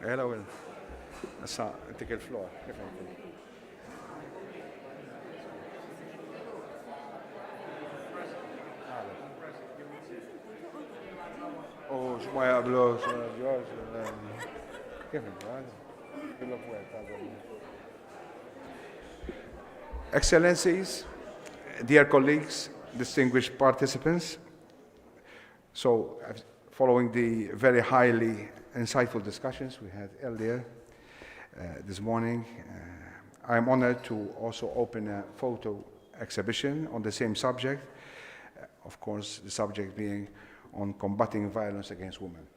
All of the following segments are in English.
Hello, issa intik il-floor. Kif inti? Oh, x'ma jaqblux, George. Kif inti? Excellencies, dear colleagues, distinguished participants, so following the very highly insightful discussions we had earlier this morning, I am honored to also open a photo exhibition on the same subject, of course, the subject being on combating violence against women.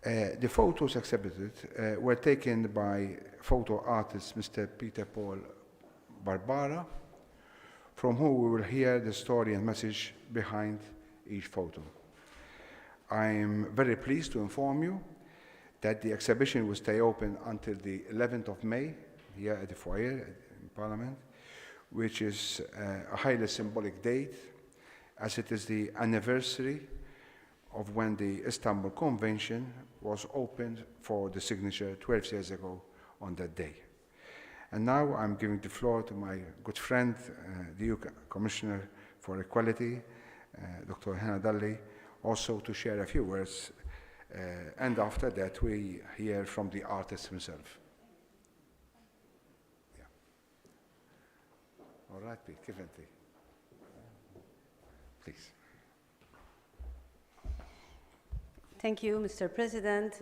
The photos exhibited were taken by photo artist Mr. Peter Paul Barbara, from whom we will hear the story and message behind each photo. I am very pleased to inform you that the exhibition will stay open until the 11th of May here at the foyer in Parliament, which is a highly symbolic date, as it is the anniversary of when the Istanbul Convention was opened for the signature 12 years ago on that day. And now I'm giving the floor to my good friend, the EU Commissioner for Equality, Dr. Hena Dalli, also to share a few words. And after that, we hear from the artist himself. Yeah. All right, Pete, kif inti? Please. Thank you, Mr. President.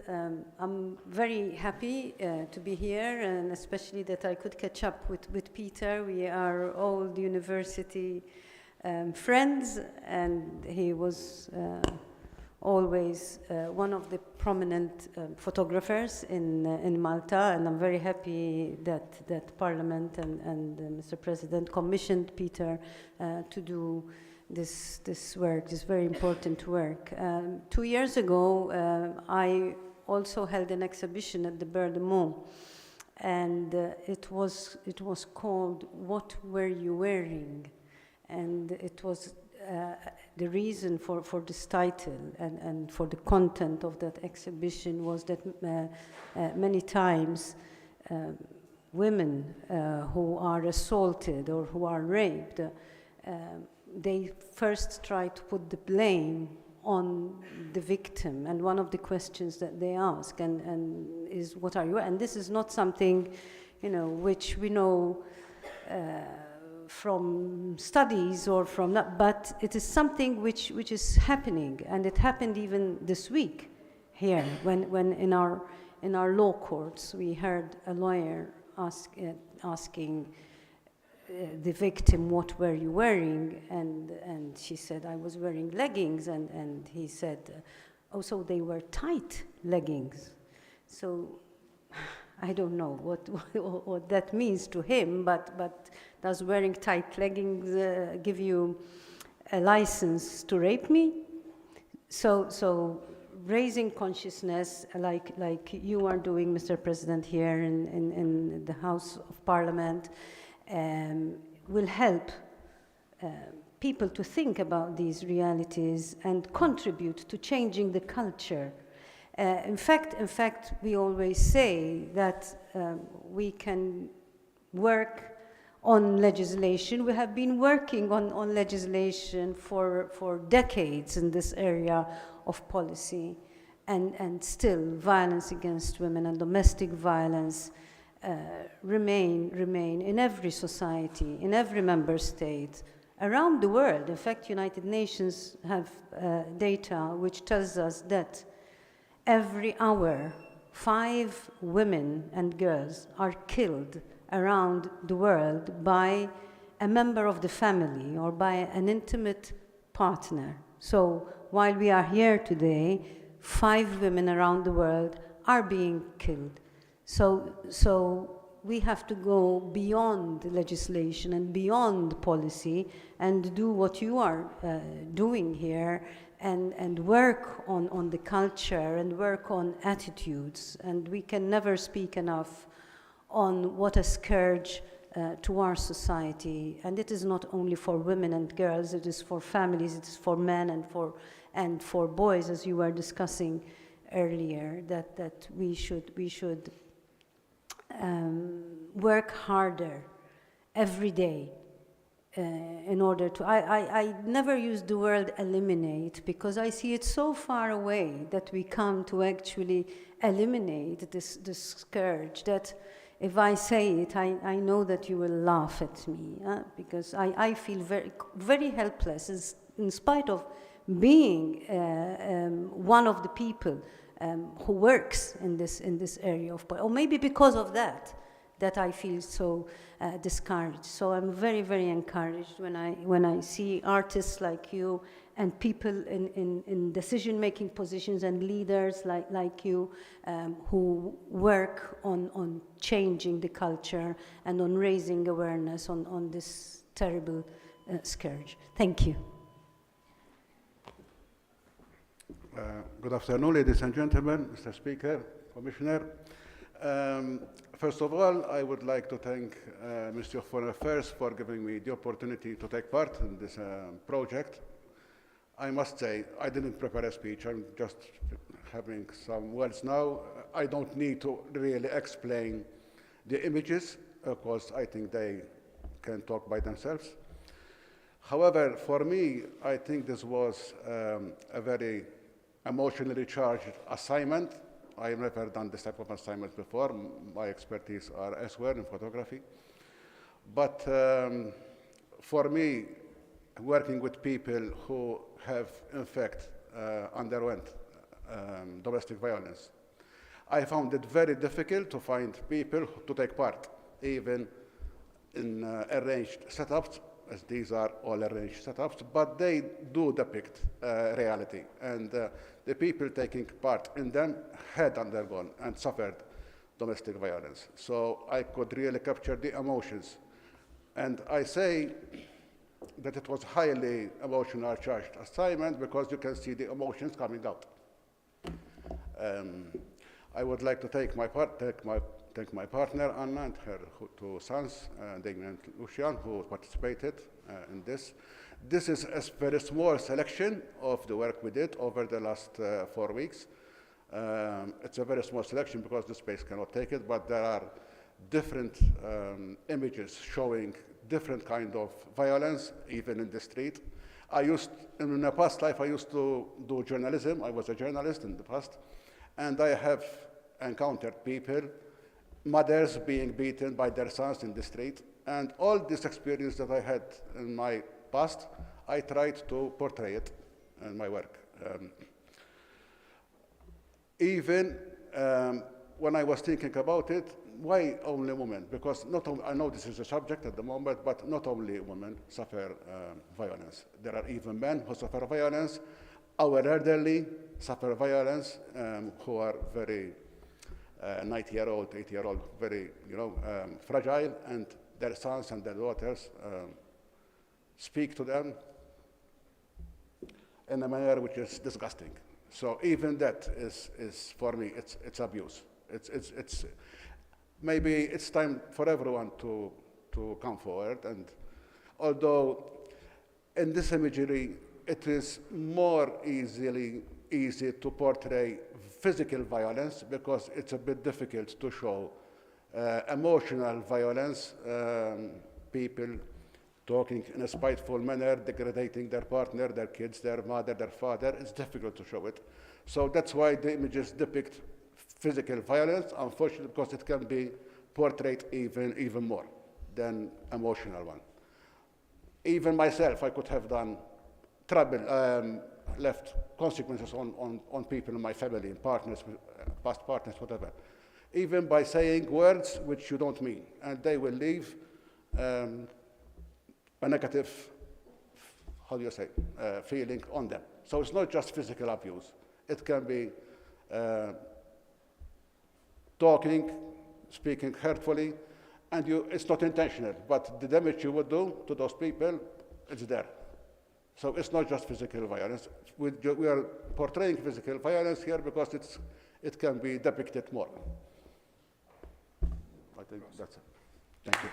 I'm very happy to be here, and especially that I could catch up with Peter. We are old university friends, and he was always one of the prominent photographers in Malta, and I'm very happy that Parliament and Mr. President commissioned Peter to do this work, this very important work. 2 years ago, I also held an exhibition at the Beurre de Meaux, and it was called "What Were You Wearing?" And it was the reason for this title and for the content of that exhibition was that many times women who are assaulted or who are raped, they first try to put the blame on the victim, and one of the questions that they ask and is, what are you? And this is not something, which we know from studies or from that, but it is something which is happening, and it happened even this week here when in our law courts we heard a lawyer asking the victim, what were you wearing? And she said, I was wearing leggings, and he said, oh, so they were tight leggings. So I don't know what that means to him, but does wearing tight leggings give you a license to rape me? So raising consciousness like you are doing, Mr. President, here in the House of Parliament, will help people to think about these realities and contribute to changing the culture. In fact, we always say that we can work on legislation. We have been working on legislation for decades in this area of policy, and still violence against women and domestic violence remain in every society, in every member state, around the world. In fact, United Nations have data which tells us that every hour, 5 women and girls are killed around the world by a member of the family or by an intimate partner. So while we are here today, 5 women around the world are being killed. So we have to go beyond legislation and beyond policy and do what you are doing here, and work on the culture and work on attitudes. And we can never speak enough on what a scourge to our society. And it is not only for women and girls, it is for families, it is for men and for boys, as you were discussing earlier, that we should work harder every day in order to, I never use the word eliminate, because I see it so far away that we come to actually eliminate this scourge, that if I say it, I know that you will laugh at me, because I feel very, very helpless, in spite of being one of the people who works in this area of, or maybe because of that I feel so discouraged. So I'm very, very encouraged when I see artists like you and people in decision-making positions and leaders like you who work on changing the culture and on raising awareness on this terrible scourge. Thank you. Good afternoon, ladies and gentlemen, Mr. Speaker, Commissioner. First of all, I would like to thank Ministry of Foreign Affairs for giving me the opportunity to take part in this project. I must say, I didn't prepare a speech. I'm just having some words now. I don't need to really explain the images, because I think they can talk by themselves. However, for me, I think this was a very emotionally charged assignment. I have never done this type of assignment before. My expertise are elsewhere in photography. But for me, working with people who have, in fact, underwent domestic violence, I found it very difficult to find people to take part, even in arranged setups, as these are all arranged setups, but they do depict reality. And the people taking part in them had undergone and suffered domestic violence. So I could really capture the emotions. And I say that it was highly emotional charged assignment because you can see the emotions coming out. I would like to thank my partner, Anna, and her two sons, Damien and Lucian, who participated in this. This is a very small selection of the work we did over the last 4 weeks. It's a very small selection because the space cannot take it, but there are different images showing different kind of violence, even in the street. In a past life, I used to do journalism. I was a journalist in the past, and I have encountered people, mothers being beaten by their sons in the street, and all this experience that I had in my past, I tried to portray it in my work. Even when I was thinking about it, why only women? Because not only, I know this is a subject at the moment, but not only women suffer violence. There are even men who suffer violence. Our elderly suffer violence, who are very 90-year-old, 80-year-old, very fragile, and their sons and their daughters speak to them in a manner which is disgusting. So even that is for me, it's abuse. It's maybe it's time for everyone to come forward. And although in this imagery, it is more easy to portray physical violence because it's a bit difficult to show emotional violence, people talking in a spiteful manner, degrading their partner, their kids, their mother, their father. It's difficult to show it. So that's why the images depict physical violence, unfortunately, because it can be portrayed even more than emotional one. Even myself, I could have done trouble, left consequences on people in my family, partners, past partners, whatever. Even by saying words which you don't mean, and they will leave a negative, how do you say, feeling on them. So it's not just physical abuse. It can be talking, speaking hurtfully, and it's not intentional, but the damage you would do to those people, it's there. So it's not just physical violence. We are portraying physical violence here because it can be depicted more. I think that's it. Thank you.